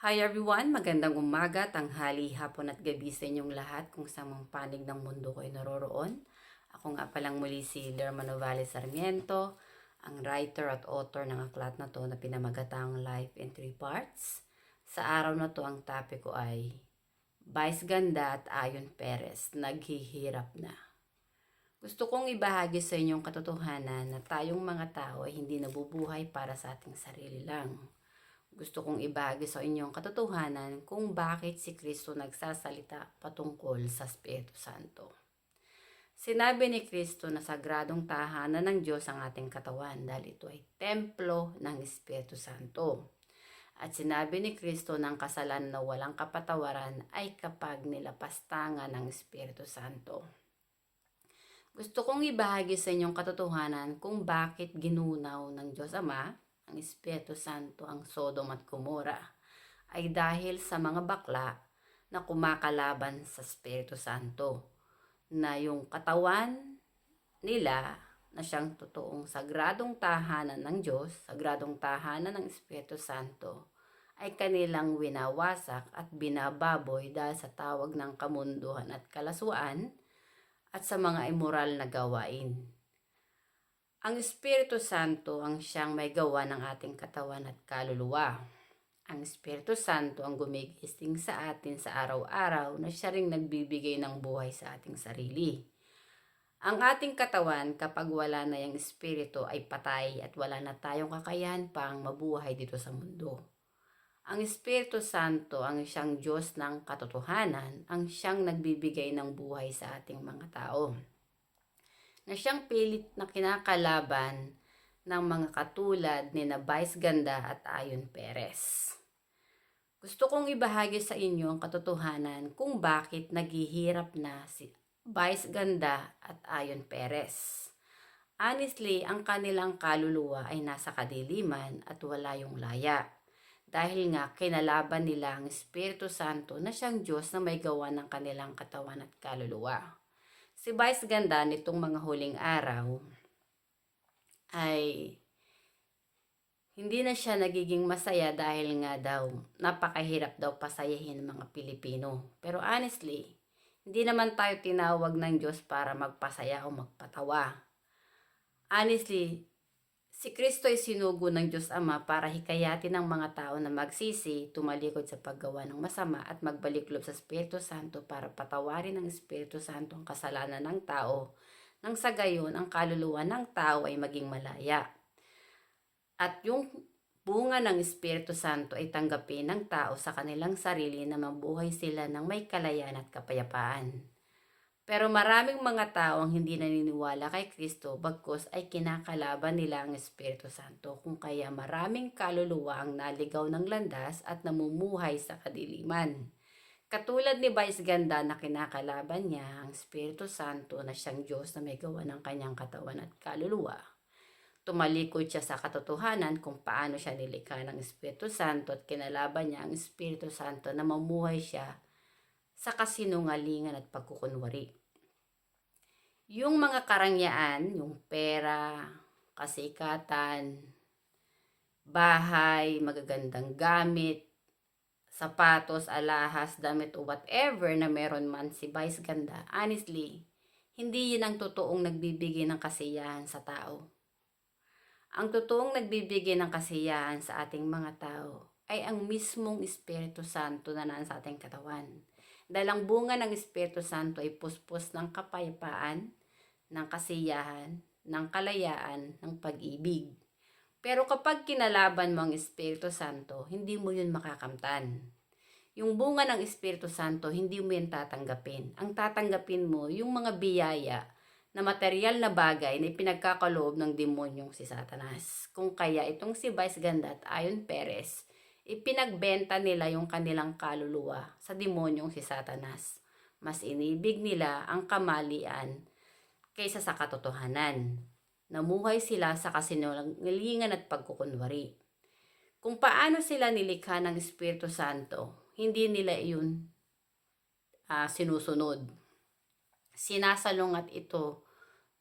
Hi everyone! Magandang umaga, tanghali, hapon at gabi sa inyong lahat kung sa mga panig ng mundo kayo naroroon. Ako nga palang muli si Lerma Novales Sarmiento, ang writer at author ng aklat na to na pinamagatang Life in 3 Parts. Sa araw na to ang topic ko ay Vice Ganda at Ayon Perez, naghihirap na. Gusto kong ibahagi sa inyong katotohanan na tayong mga tao ay hindi nabubuhay para sa ating sarili lang. Gusto kong ibahagi sa inyong katotohanan kung bakit si Kristo nagsasalita patungkol sa Espiritu Santo. Sinabi ni Kristo na sagradong tahanan ng Diyos ang ating katawan dahil ito ay templo ng Espiritu Santo. At sinabi ni Kristo ng kasalanan na walang kapatawaran ay kapag nilapastangan ng Espiritu Santo. Gusto kong ibahagi sa inyong katotohanan kung bakit ginunaw ng Diyos Ama ang Espiritu Santo ang Sodom at Gomora ay dahil sa mga bakla na kumakalaban sa Espiritu Santo na yung katawan nila na siyang totoong sagradong tahanan ng Diyos, sagradong tahanan ng Espiritu Santo ay kanilang winawasak at binababoy dahil sa tawag ng kamunduhan at kalaswaan at sa mga immoral na gawain. Ang Espiritu Santo ang siyang may gawa ng ating katawan at kaluluwa. Ang Espiritu Santo ang gumigising sa atin sa araw-araw na siya ring nagbibigay ng buhay sa ating sarili. Ang ating katawan kapag wala na yung Espiritu ay patay at wala na tayong kakayahan pang mabuhay dito sa mundo. Ang Espiritu Santo ang siyang Diyos ng katotohanan, ang siyang nagbibigay ng buhay sa ating mga tao. Na siyang pilit na kinakalaban ng mga katulad ni na Vice Ganda at Ayon Perez. Gusto kong ibahagi sa inyo ang katotohanan kung bakit naghihirap na si Vice Ganda at Ayon Perez. Honestly, ang kanilang kaluluwa ay nasa kadiliman at wala yung laya. Dahil nga kinalaban nila ang Espiritu Santo na siyang Diyos na may gawa ng kanilang katawan at kaluluwa. Si Vice Ganda nitong mga huling araw ay hindi na siya nagiging masaya dahil nga daw napakahirap daw pasayahin ng mga Pilipino. Pero honestly, hindi naman tayo tinawag ng Diyos para magpasaya o magpatawa. Honestly, si Kristo ay sinugo ng Diyos Ama para hikayatin ng mga tao na magsisi, tumalikod sa paggawa ng masama at magbalik loob sa Espiritu Santo para patawarin ng Espiritu Santo ang kasalanan ng tao, nang sa gayon ang kaluluwa ng tao ay maging malaya. At yung bunga ng Espiritu Santo ay tanggapin ng tao sa kanilang sarili na mabuhay sila ng may kalayaan at kapayapaan. Pero maraming mga tao ang hindi naniniwala kay Kristo bagkus ay kinakalaban nila ang Espiritu Santo kung kaya maraming kaluluwa ang naligaw ng landas at namumuhay sa kadiliman. Katulad ni Vice Ganda na kinakalaban niya ang Espiritu Santo na siyang Diyos na may gawa ng kanyang katawan at kaluluwa. Tumalikod siya sa katotohanan kung paano siya nilikha ng Espiritu Santo at kinalaban niya ang Espiritu Santo na mamuhay siya sa kasinungalingan at pagkukunwari. Yung mga karangyaan, yung pera, kasikatan, bahay, magagandang gamit, sapatos, alahas, damit o whatever na meron man si Vice Ganda, honestly, hindi yun ang totoong nagbibigay ng kasiyahan sa tao. Ang totoong nagbibigay ng kasiyahan sa ating mga tao ay ang mismong Espiritu Santo na nasa ating katawan. Dahil ang bunga ng Espiritu Santo ay puspos ng kapayapaan, ng kasiyahan, ng kalayaan, ng pag-ibig. Pero kapag kinalaban mo ang Espiritu Santo, hindi mo yun makakamtan. Yung bunga ng Espiritu Santo, hindi mo yun tatanggapin. Ang tatanggapin mo, yung mga biyaya na material na bagay na ipinagkakaloob ng demonyong si Satanas. Kung kaya itong si Vice Ganda at Ayon Perez, ipinagbenta nila yung kanilang kaluluwa sa demonyong si Satanas. Mas inibig nila ang kamalian kaysa sa katotohanan. Namuhay sila sa kasinungalingan at pagkukunwari. Kung paano sila nilikha ng Espiritu Santo, hindi nila iyon sinusunod. Sinasalungat ito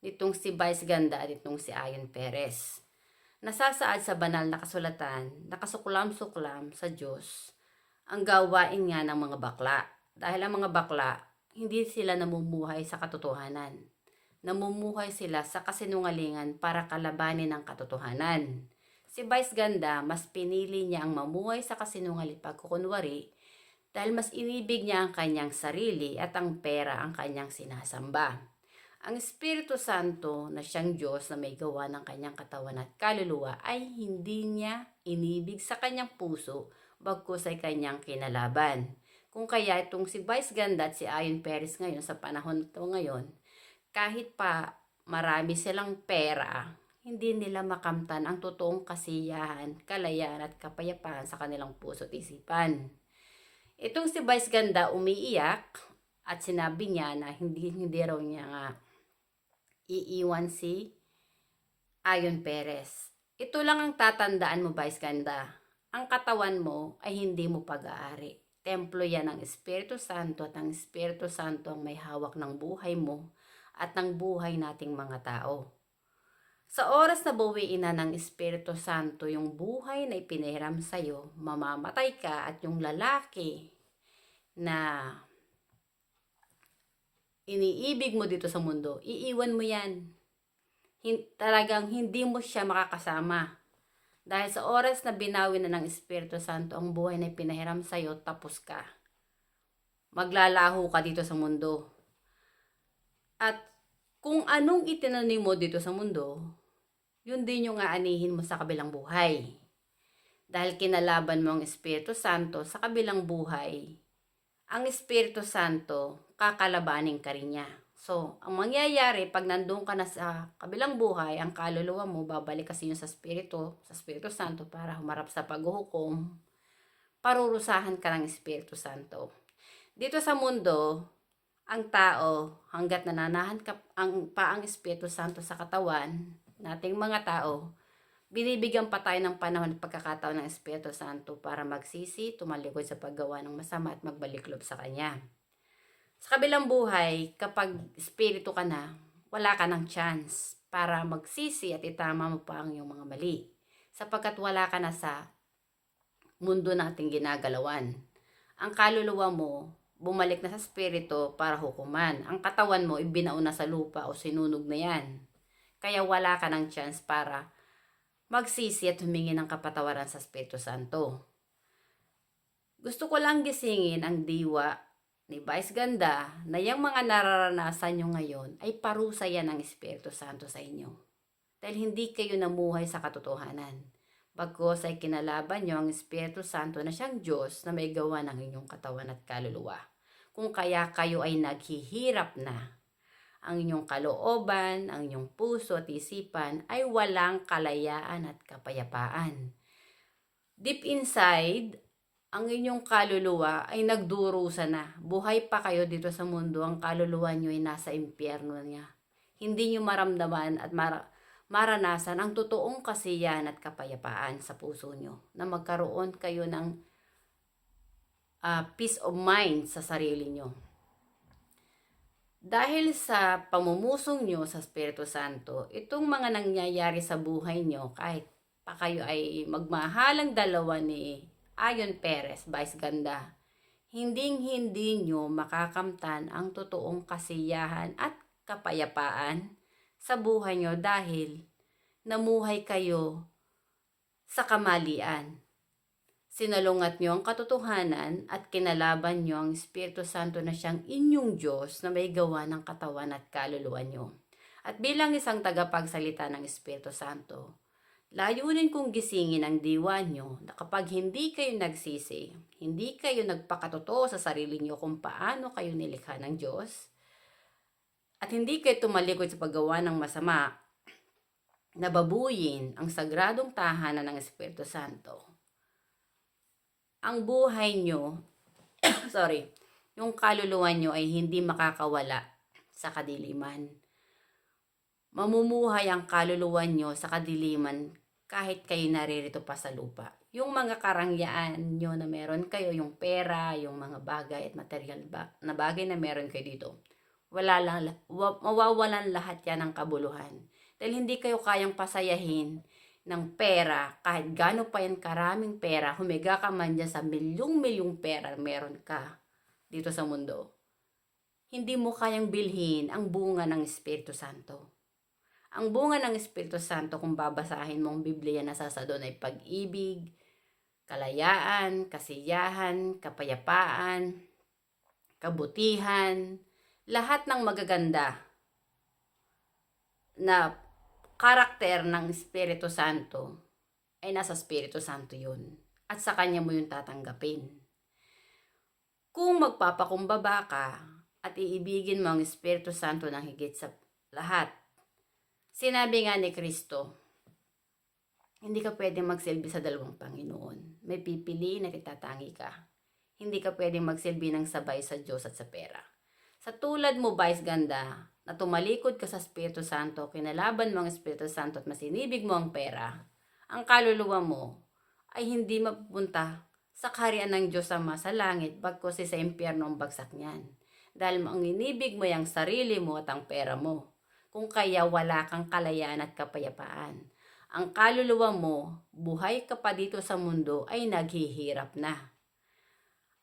nitong si Vice Ganda at itong si Ayon Perez. Nasasaad sa banal na kasulatan, nakasuklam-suklam sa Diyos ang gawain nga ng mga bakla. Dahil ang mga bakla, hindi sila namumuhay sa katotohanan. Namumuhay sila sa kasinungalingan para kalabanin ang katotohanan. Si Vice Ganda, mas pinili niya ang mamuhay sa kasinungaling pagkukunwari dahil mas inibig niya ang kanyang sarili at ang pera ang kanyang sinasamba. Ang Espiritu Santo na siyang Diyos na may gawa ng kanyang katawan at kaluluwa ay hindi niya inibig sa kanyang puso bagkus ay kanyang kinalaban. Kung kaya itong si Vice Ganda at si Ayon Perez ngayon sa panahon ito ngayon, kahit pa marami silang pera, hindi nila makamtan ang totoong kasiyahan, kalayaan at kapayapaan sa kanilang puso at isipan. Itong si Vice Ganda umiiyak at sinabi niya na hindi raw niya nga iiwan si Ayon Perez. Ito lang ang tatandaan mo, Vice Ganda. Ang katawan mo ay hindi mo pag-aari. Templo yan ng Espiritu Santo at ang Espiritu Santo ang may hawak ng buhay mo at ng buhay nating mga tao. Sa oras na bawiin na ng Espiritu Santo yung buhay na ipinahiram sa'yo, mamamatay ka at yung lalaki na iniibig mo dito sa mundo, iiwan mo yan. Talagang hindi mo siya makakasama. Dahil sa oras na binawi na ng Espiritu Santo ang buhay na ipinahiram sa'yo, tapos ka. Maglalaho ka dito sa mundo. At kung anong itinanim mo dito sa mundo, yun din yung aanihin mo sa kabilang buhay. Dahil kinalaban mo ang Espiritu Santo sa kabilang buhay, ang Espiritu Santo, kakalabanin ka rin niya. So, ang mangyayari, pag nandun ka na sa kabilang buhay, ang kaluluwa mo, babalik kasi yun sa Espiritu Santo para humarap sa paghuhukom, parurusahan ka ng Espiritu Santo. Dito sa mundo, ang tao, hanggat nananahan ka ang Espiritu Santo sa katawan, nating mga tao, binibigyan pa tayo ng panahon at pagkakataon ng Espiritu Santo para magsisi, tumalikod sa paggawa ng masama at magbalik-loob sa Kanya. Sa kabilang buhay, kapag espiritu ka na, wala ka ng chance para magsisi at itama mo pa ang iyong mga mali. Sapagkat wala ka na sa mundo nating ginagalawan. Ang kaluluwa mo, bumalik na sa espiritu para hukuman. Ang katawan mo, ibinaon na sa lupa o sinunog na yan. Kaya wala ka ng chance para magsisi at humingi ng kapatawaran sa Espiritu Santo. Gusto ko lang gisingin ang diwa ni Vice Ganda na yung mga nararanasan nyo ngayon ay parusa yan ng Espiritu Santo sa inyo. Dahil hindi kayo namuhay sa katotohanan. Bagkus ay kinalaban nyo ang Espiritu Santo na siyang Diyos na may gawa ng inyong katawan at kaluluwa. Kung kaya kayo ay naghihirap na, ang inyong kalooban, ang inyong puso at isipan ay walang kalayaan at kapayapaan. Deep inside, ang inyong kaluluwa ay nagdurusa na. Buhay pa kayo dito sa mundo, ang kaluluwa nyo ay nasa impyerno niya. Hindi nyo maramdaman at maranasan ang totoong kasiyahan at kapayapaan sa puso nyo. Na magkaroon kayo ng peace of mind sa sarili nyo. Dahil sa pamumuso nyo sa Espiritu Santo, itong mga nangyayari sa buhay nyo, kahit pa kayo ay magmahalang dalawa ni Ayon Perez, Vice Ganda, hinding-hindi nyo makakamtan ang totoong kasiyahan at kapayapaan sa buhay nyo dahil namuhay kayo sa kamalian. Sinalungat nyo ang katotohanan at kinalaban nyo ang Espiritu Santo na siyang inyong Diyos na may gawa ng katawan at kaluluwa nyo. At bilang isang tagapagsalita ng Espiritu Santo, layunin kong gisingin ang diwa nyo na kapag hindi kayo nagsisi, hindi kayo nagpakatotoo sa sarili nyo kung paano kayo nilikha ng Diyos, at hindi kayo tumalikod sa paggawa ng masama, nababuyin ang sagradong tahanan ng Espiritu Santo. Ang buhay nyo, yung kaluluwa nyo ay hindi makakawala sa kadiliman. Mamumuhay ang kaluluwa nyo sa kadiliman kahit kayo naririto pa sa lupa. Yung mga karangyaan nyo na meron kayo, yung pera, yung mga bagay at material na bagay na meron kayo dito, mawawalan lahat yan ng kabuluhan. Dahil hindi kayo kayang pasayahin ng pera, kahit gaano pa yan karaming pera, humiga ka man dyan sa milyong-milyong pera meron ka dito sa mundo, hindi mo kayang bilhin ang bunga ng Espiritu Santo. Ang bunga ng Espiritu Santo, kung babasahin mong Biblia, nasasa doon ay pag-ibig, kalayaan, kasiyahan, kapayapaan, kabutihan, lahat ng magaganda na karakter ng Espiritu Santo ay nasa Espiritu Santo yun. At sa Kanya mo yun tatanggapin. Kung magpapakumbaba ka at iibigin mo ang Espiritu Santo ng higit sa lahat, sinabi nga ni Kristo, hindi ka pwedeng magsilbi sa dalawang Panginoon. May pipiliin at itatangi ka. Hindi ka pwedeng magsilbi ng sabay sa Diyos at sa pera. Sa tulad mo, Vice Ganda, na tumalikod ka sa Espiritu Santo, kinalaban mo ang Espiritu Santo at masinibig mo ang pera, ang kaluluwa mo ay hindi mapupunta sa kaharian ng Diyos Ama sa langit, bagkus sa impyerno ang bagsak niyan. Dahil ang inibig mo yung sarili mo at ang pera mo. Kung kaya wala kang kalayaan at kapayapaan. Ang kaluluwa mo, buhay ka pa dito sa mundo, ay naghihirap na.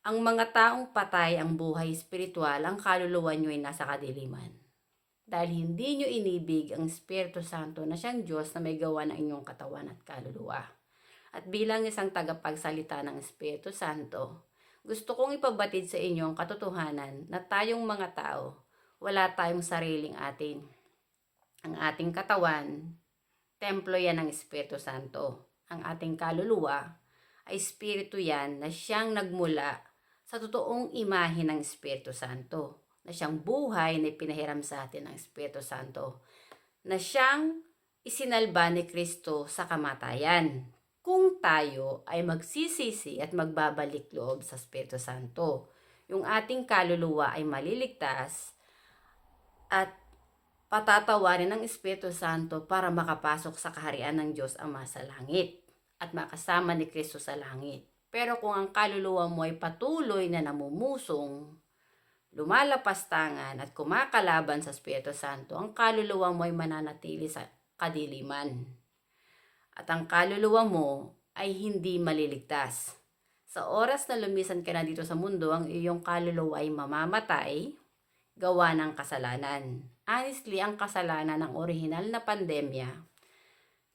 Ang mga taong patay ang buhay espiritual, ang kaluluwa nyo ay nasa kadiliman. Dahil hindi nyo inibig ang Espiritu Santo na siyang Diyos na may gawa ng inyong katawan at kaluluwa. At bilang isang tagapagsalita ng Espiritu Santo, gusto kong ipabatid sa inyo ang katotohanan na tayong mga tao, wala tayong sariling atin. Ang ating katawan, templo yan ng Espiritu Santo. Ang ating kaluluwa ay Espiritu yan na siyang nagmula sa totoong imahe ng Espiritu Santo, na siyang buhay na pinahiram sa atin ng Espiritu Santo, na siyang isinalba ni Kristo sa kamatayan. Kung tayo ay magsisisi at magbabalik loob sa Espiritu Santo, yung ating kaluluwa ay maliligtas at patatawarin ng Espiritu Santo para makapasok sa kaharian ng Diyos Ama sa langit at makasama ni Kristo sa langit. Pero kung ang kaluluwa mo ay patuloy na namumusong, lumalapastangan at kumakalaban sa Espiritu Santo, ang kaluluwa mo ay mananatili sa kadiliman. At ang kaluluwa mo ay hindi maliligtas. Sa oras na lumisan ka na dito sa mundo, ang iyong kaluluwa ay mamamatay, gawa ng kasalanan. Honestly, ang kasalanan ng orihinal na pandemya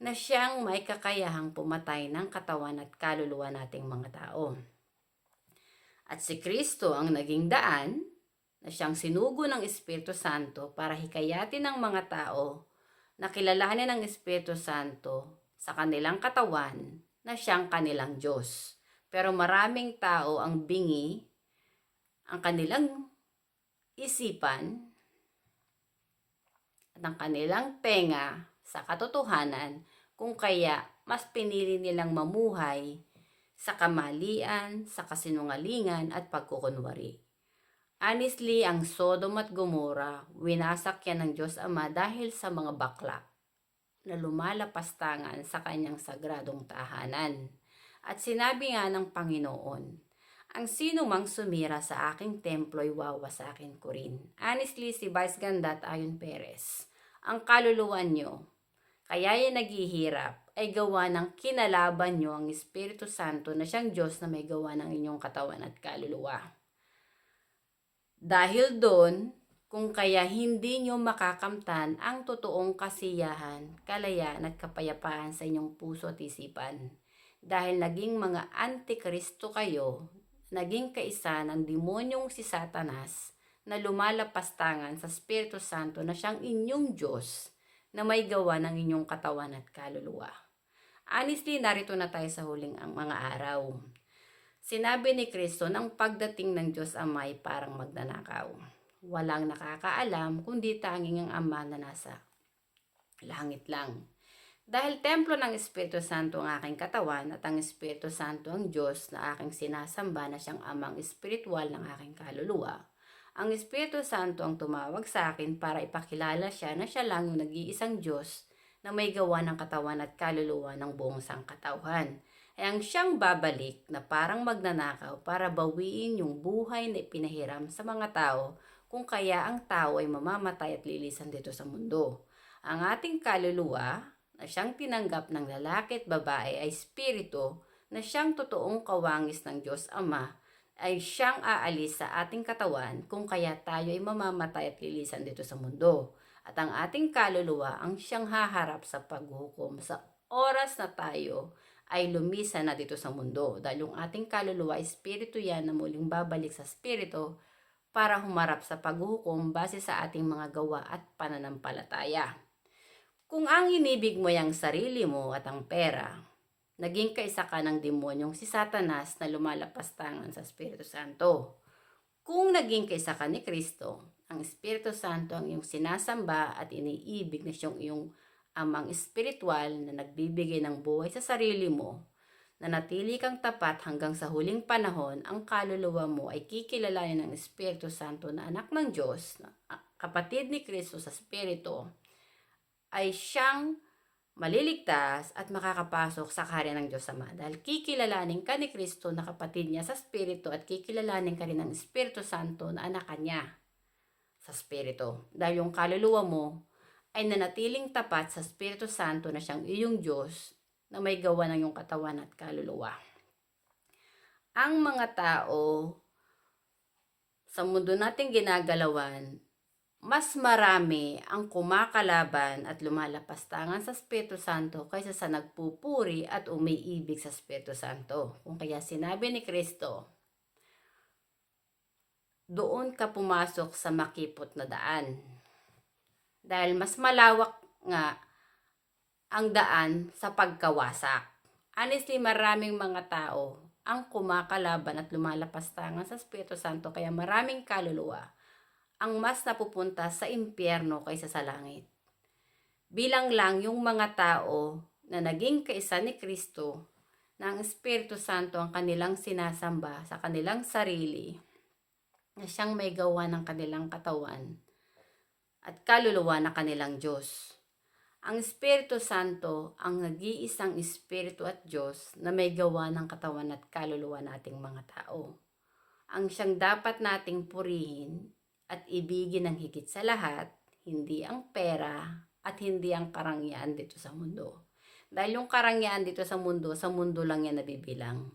na siyang may kakayahang pumatay ng katawan at kaluluwa nating mga tao. At si Kristo ang naging daan na siyang sinugo ng Espiritu Santo para hikayatin ng mga tao na kilalanin ng Espiritu Santo sa kanilang katawan na siyang kanilang Diyos. Pero maraming tao ang bingi, ang kanilang isipan at ang kanilang tenga sa katotohanan, kung kaya mas pinili nilang mamuhay sa kamalian, sa kasinungalingan at pagkukunwari. Honestly, ang Sodom at Gomorrah, winasak yan ng Diyos Ama dahil sa mga bakla na lumalapastangan sa kanyang sagradong tahanan. At sinabi nga ng Panginoon, ang sino mang sumira sa aking templo ay wawasakin ko rin. Honestly, si Vice Ganda at Ayon Perez, ang kaluluwa nyo, kaya yan naghihirap, ay gawa ng kinalaban nyo ang Espiritu Santo na siyang Diyos na may gawa ng inyong katawan at kaluluwa. Dahil doon, kung kaya hindi nyo makakamtan ang totoong kasiyahan, kalayaan at kapayapaan sa inyong puso at isipan. Dahil naging mga antikristo kayo, naging kaisa ng demonyong si Satanas na lumalapastangan sa Espiritu Santo na siyang inyong Diyos na may gawa ng inyong katawan at kaluluwa. Honestly, narito na tayo sa huling ang mga araw. Sinabi ni Kristo ng pagdating ng Diyos Ama ay parang magnanakaw. Walang nakakaalam kundi tanging ang Ama na nasa langit lang. Dahil templo ng Espiritu Santo ang aking katawan at ang Espiritu Santo ang Diyos na aking sinasamba na siyang amang espiritual ng aking kaluluwa, ang Espiritu Santo ang tumawag sa akin para ipakilala siya na siya lang yung nag-iisang Diyos na may gawa ng katawan at kaluluwa ng buong sangkatauhan. Ay ang siyang babalik na parang magnanakaw para bawiin yung buhay na ipinahiram sa mga tao, kung kaya ang tao ay mamamatay at lilisan dito sa mundo. Ang ating kaluluwa na siyang tinanggap ng lalaki at babae ay espiritu na siyang totoong kawangis ng Diyos Ama ay siyang aalis sa ating katawan kung kaya tayo ay mamamatay at lilisan dito sa mundo. At ang ating kaluluwa ang siyang haharap sa paghukom sa oras na tayo ay lumisan na dito sa mundo. Dahil yung ating kaluluwa, espiritu yan na muling babalik sa espiritu para humarap sa paghukom base sa ating mga gawa at pananampalataya. Kung ang inibig mo yung sarili mo at ang pera, naging kaisa ka ng demonyong si Satanas na lumalapastangan sa Espiritu Santo. Kung naging kaisa ka ni Kristo, ang Espiritu Santo ang iyong sinasamba at iniibig na siyang iyong amang espiritual na nagbibigay ng buhay sa sarili mo, na natili kang tapat hanggang sa huling panahon, ang kaluluwa mo ay kikilalanin ng Espiritu Santo na anak ng Diyos, na kapatid ni Kristo sa Espiritu, ay siyang maliligtas at makakapasok sa kaharian ng Diyos Ama. Dahil kikilalanin ka ni Kristo na kapatid niya sa Espiritu at kikilalanin ka rin ng Espiritu Santo na anak niya sa Espiritu. Dahil yung kaluluwa mo ay nanatiling tapat sa Espiritu Santo na siyang iyong Diyos na may gawa ng iyong katawan at kaluluwa. Ang mga tao sa mundo nating ginagalawan, mas marami ang kumakalaban at lumalapastangan sa Espiritu Santo kaysa sa nagpupuri at umiibig sa Espiritu Santo. Kung kaya sinabi ni Kristo, doon ka pumasok sa makipot na daan. Dahil mas malawak nga ang daan sa pagkawasak. Honestly, maraming mga tao ang kumakalaban at lumalapastangan sa Espiritu Santo, kaya maraming kaluluwa ang mas napupunta sa impyerno kaysa sa langit. Bilang lang yung mga tao na naging kaisa ni Kristo na ang Espiritu Santo ang kanilang sinasamba sa kanilang sarili, na siyang may gawa ng kanilang katawan at kaluluwa na kanilang Diyos. Ang Espiritu Santo ang nag-iisang Espiritu at Diyos na may gawa ng katawan at kaluluwa nating mga tao. Ang siyang dapat nating purihin at ibigin ng higit sa lahat, hindi ang pera at hindi ang karangyaan dito sa mundo. Dahil yung karangyaan dito sa mundo lang yan nabibilang.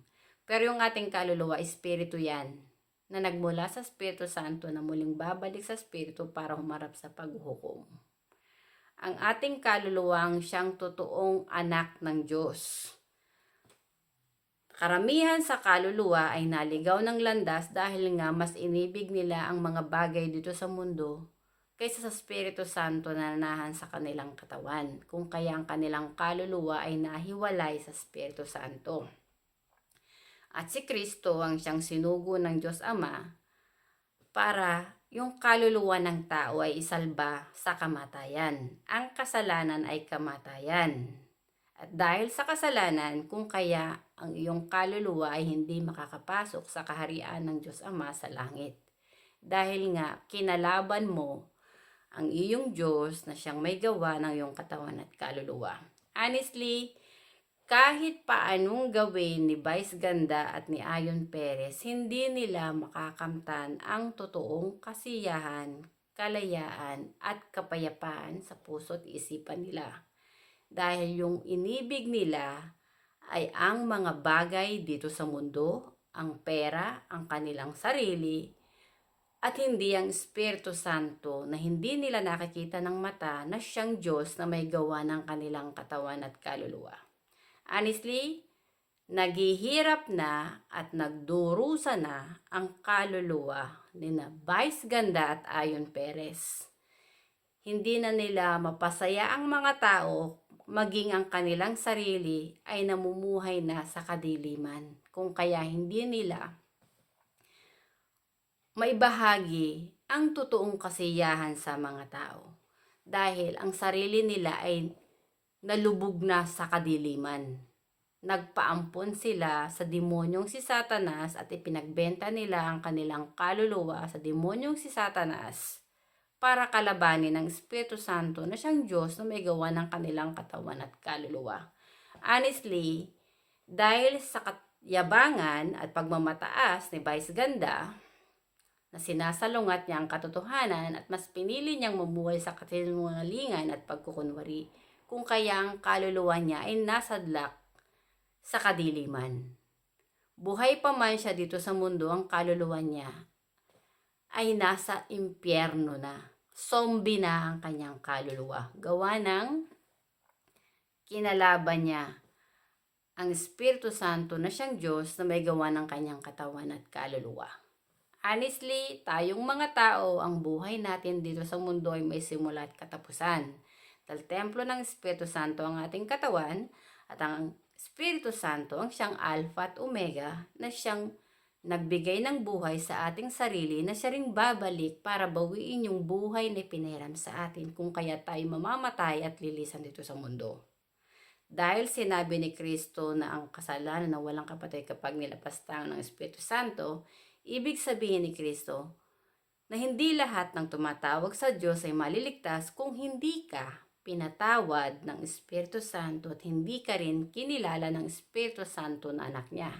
Pero yung ating kaluluwa, espiritu yan, na nagmula sa Espiritu Santo na muling babalik sa espiritu para humarap sa paghuhukom. Ang ating kaluluwa ang siyang totoong anak ng Diyos. Karamihan sa kaluluwa ay naligaw ng landas dahil nga mas inibig nila ang mga bagay dito sa mundo kaysa sa Espiritu Santo na nanahan sa kanilang katawan, kung kaya ang kanilang kaluluwa ay nahiwalay sa Espiritu Santo. At si Kristo ang siyang sinugo ng Diyos Ama para yung kaluluwa ng tao ay isalba sa kamatayan. Ang kasalanan ay kamatayan. At dahil sa kasalanan, kung kaya ang iyong kaluluwa ay hindi makakapasok sa kaharian ng Diyos Ama sa langit. Dahil nga, kinalaban mo ang iyong Diyos na siyang may gawa ng iyong katawan at kaluluwa. Honestly, kahit paanong gawin ni Vice Ganda at ni Ayon Perez, hindi nila makakamtan ang totoong kasiyahan, kalayaan at kapayapaan sa puso at isipan nila. Dahil yung inibig nila ay ang mga bagay dito sa mundo, ang pera, ang kanilang sarili, at hindi ang Espiritu Santo na hindi nila nakikita ng mata na siyang Diyos na may gawa ng kanilang katawan at kaluluwa. Honestly, naghihirap na at nagdurusa na ang kaluluwa ni Vice Ganda at Ayon Perez. Hindi na nila mapasaya ang mga tao, maging ang kanilang sarili ay namumuhay na sa kadiliman, kung kaya hindi nila maibahagi ang totoong kasiyahan sa mga tao. Dahil ang sarili nila ay nalubog na sa kadiliman. Nagpaampon sila sa demonyong si Satanas at ipinagbenta nila ang kanilang kaluluwa sa demonyong si Satanas para kalabanin ng Espiritu Santo na siyang Diyos na may gawa ng kanilang katawan at kaluluwa. Honestly, dahil sa yabangan at pagmamataas ni Vice Ganda, na sinasalungat niya ang katotohanan at mas pinili niyang mamuhay sa kasinungalingan at pagkukunwari, kung kaya ang kaluluwa niya ay nasadlak sa kadiliman. Buhay pa man siya dito sa mundo, ang kaluluwa niya ay nasa impyerno na. Zombie na ang kanyang kaluluwa. Gawa ng kinalaban niya ang Espiritu Santo na siyang Diyos na may gawa ng kanyang katawan at kaluluwa. Honestly, tayong mga tao, ang buhay natin dito sa mundo ay may simula at katapusan. Dahil templo ng Espiritu Santo ang ating katawan at ang Espiritu Santo ang siyang Alpha at Omega na siyang nagbigay ng buhay sa ating sarili na siya ring babalik para bawiin yung buhay na pinahiram sa atin kung kaya tayo mamamatay at lilisan dito sa mundo. Dahil sinabi ni Kristo na ang kasalanan na walang kapatid kapag nilapastangan ng Espiritu Santo, ibig sabihin ni Kristo na hindi lahat ng tumatawag sa Diyos ay maliligtas kung hindi ka pinatawad ng Espiritu Santo at hindi ka rin kinilala ng Espiritu Santo na anak niya.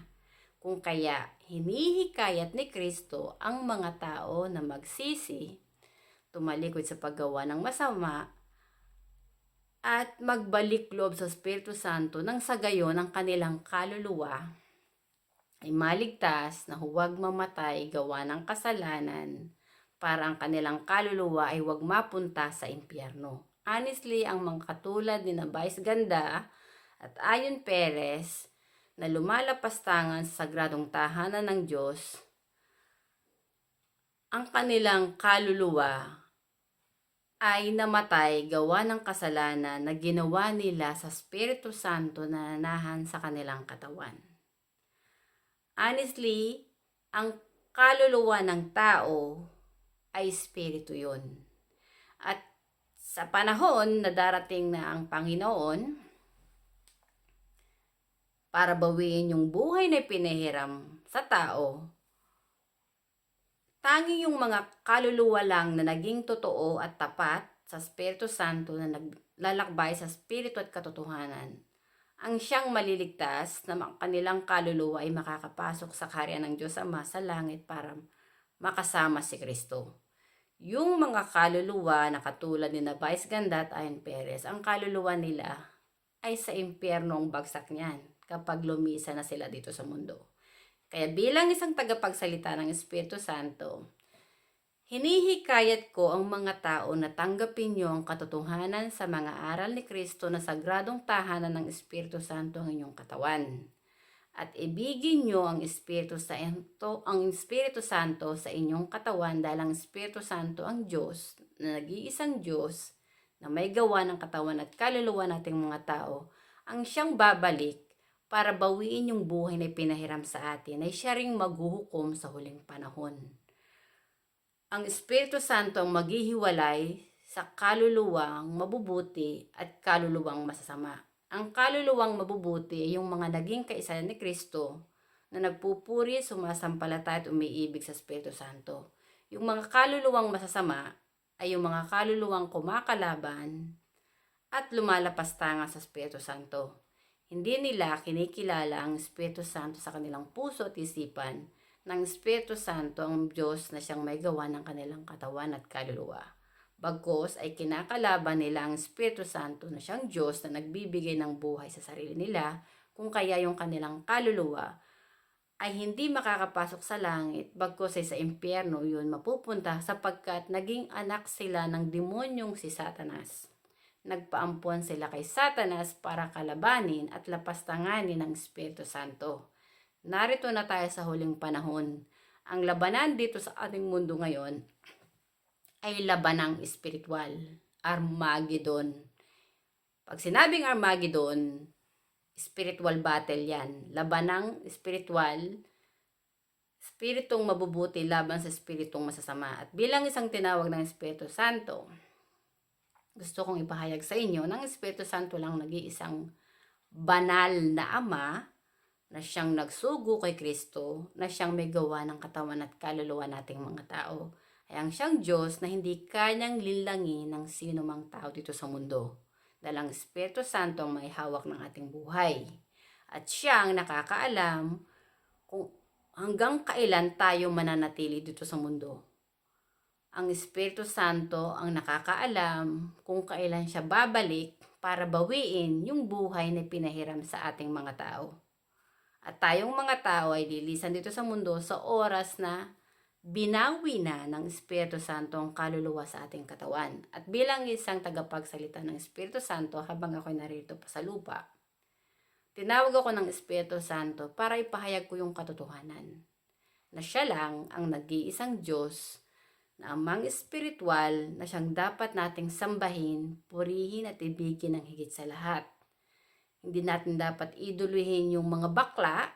Kung kaya hinihikayat ni Kristo ang mga tao na magsisi, tumalikod sa paggawa ng masama, at magbalik loob sa Espiritu Santo nang sa gayon ang kanilang kaluluwa ay maligtas na huwag mamatay gawa ng kasalanan para ang kanilang kaluluwa ay huwag mapunta sa impyerno. Honestly, ang mga katulad ni Vice Ganda at Ayon Perez na lumalapastangan sa sagradong tahanan ng Diyos, ang kanilang kaluluwa ay namatay gawa ng kasalanan na ginawa nila sa Espiritu Santo na nanahan sa kanilang katawan. Honestly, ang kaluluwa ng tao ay espiritu yun. At sa panahon na darating na ang Panginoon, para bawiin yung buhay na pinahiram sa tao, tanging yung mga kaluluwa lang na naging totoo at tapat sa Espiritu Santo na naglalakbay sa Espiritu at katotohanan, ang siyang maliligtas na kanilang kaluluwa ay makakapasok sa kaharian ng Diyos Ama sa langit para makasama si Kristo. Yung mga kaluluwa na katulad ni Vice Ganda at Ayon Perez, ang kaluluwa nila ay sa impyerno ang bagsak niyan kapag lumisa na sila dito sa mundo. Kaya bilang isang tagapagsalita ng Espiritu Santo, hinihikayat ko ang mga tao na tanggapin niyo ang katotohanan sa mga aral ni Kristo na sagradong tahanan ng Espiritu Santo ang inyong katawan. At ibigin niyo ang Espiritu Santo sa inyong katawan dahil ang Espiritu Santo ang Diyos na nag-iisang Diyos na may gawa ng katawan at kaluluwa nating mga tao ang siyang babalik para bawiin yung buhay na pinahiram sa atin ay siya ring maghuhukom sa huling panahon. Ang Espiritu Santo ang maghihiwalay sa kaluluwang mabubuti at kaluluwang masasama. Ang kaluluwang mabubuti ay yung mga naging kaisa ni Kristo na nagpupuri, sumasampalataya at umiibig sa Espiritu Santo. Yung mga kaluluwang masasama ay yung mga kaluluwang kumakalaban at lumalapastangan sa Espiritu Santo. Hindi nila kinikilala ang Espiritu Santo sa kanilang puso at isipan. Ng Espiritu Santo ang Diyos na siyang may gawa ng kanilang katawan at kaluluwa. Bagkus ay kinakalaban nila ang Espiritu Santo na siyang Diyos na nagbibigay ng buhay sa sarili nila, kung kaya yung kanilang kaluluwa ay hindi makakapasok sa langit, bagkus ay sa impyerno yun mapupunta sapagkat naging anak sila ng demonyong si Satanas. Nagpaampon sila kay Satanas para kalabanin at lapastanganin ng Espiritu Santo. Narito na tayo sa huling panahon. Ang labanan dito sa ating mundo ngayon ay labanang espiritual. Armageddon. Pag sinabing Armageddon, spiritual battle yan. Labanang espiritual, espiritong mabubuti laban sa espiritong masasama. At bilang isang tinawag ng Espiritu Santo, gusto kong ipahayag sa inyo ng Espiritu Santo lang nag-iisang banal na Ama na siyang nagsugo kay Kristo, na siyang may gawa ng katawan at kaluluwa nating mga tao. Ay ang siyang Diyos na hindi kanyang linlangin ng sino mang tao dito sa mundo. Dahil ang Espiritu Santo ang may hawak ng ating buhay. At siya ang nakakaalam kung hanggang kailan tayo mananatili dito sa mundo. Ang Espiritu Santo ang nakakaalam kung kailan siya babalik para bawiin yung buhay na pinahiram sa ating mga tao. At tayong mga tao ay lilisan dito sa mundo sa oras na binawi na ng Espiritu Santo ang kaluluwa sa ating katawan. At bilang isang tagapagsalita ng Espiritu Santo habang ako'y narito pa sa lupa, tinawag ako ng Espiritu Santo para ipahayag ko yung katotohanan na siya lang ang nag-iisang Diyos na amang espiritual na siyang dapat nating sambahin, purihin at ibigin ng higit sa lahat. Hindi natin dapat iduluhin yung mga bakla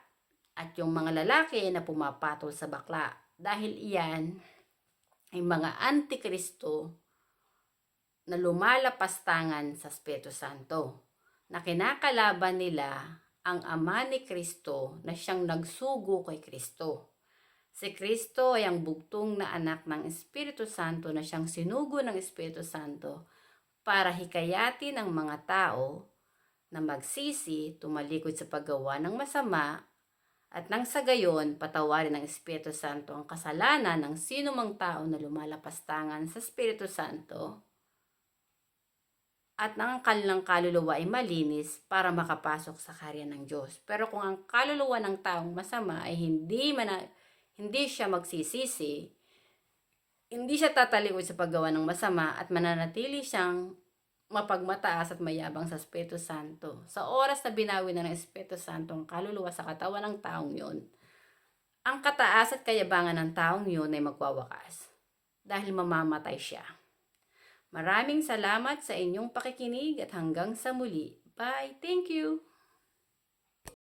at yung mga lalaki na pumapatol sa bakla dahil iyan ay mga antikristo na lumalapastangan sa Espiritu Santo na kinakalaban nila ang Ama ni Kristo na siyang nagsugo kay Kristo. Si Kristo ay ang bugtong na anak ng Espiritu Santo na siyang sinugo ng Espiritu Santo para hikayatin ang mga tao na magsisi, tumalikod sa paggawa ng masama, at nang sa gayon patawarin ng Espiritu Santo ang kasalanan ng sino mang tao na lumalapastangan sa Espiritu Santo at nang ang kanilang kaluluwa ay malinis para makapasok sa kaharian ng Diyos. Pero kung ang kaluluwa ng taong masama ay hindi siya magsisisi, hindi siya tatalikod sa paggawa ng masama at mananatili siyang mapagmataas at mayabang sa Espiritu Santo. Sa oras na binawi na ng Espiritu Santo ang kaluluwa sa katawan ng taong yun, ang kataas at kayabangan ng taong yun ay magwawakas dahil mamamatay siya. Maraming salamat sa inyong pakikinig at hanggang sa muli. Bye! Thank you!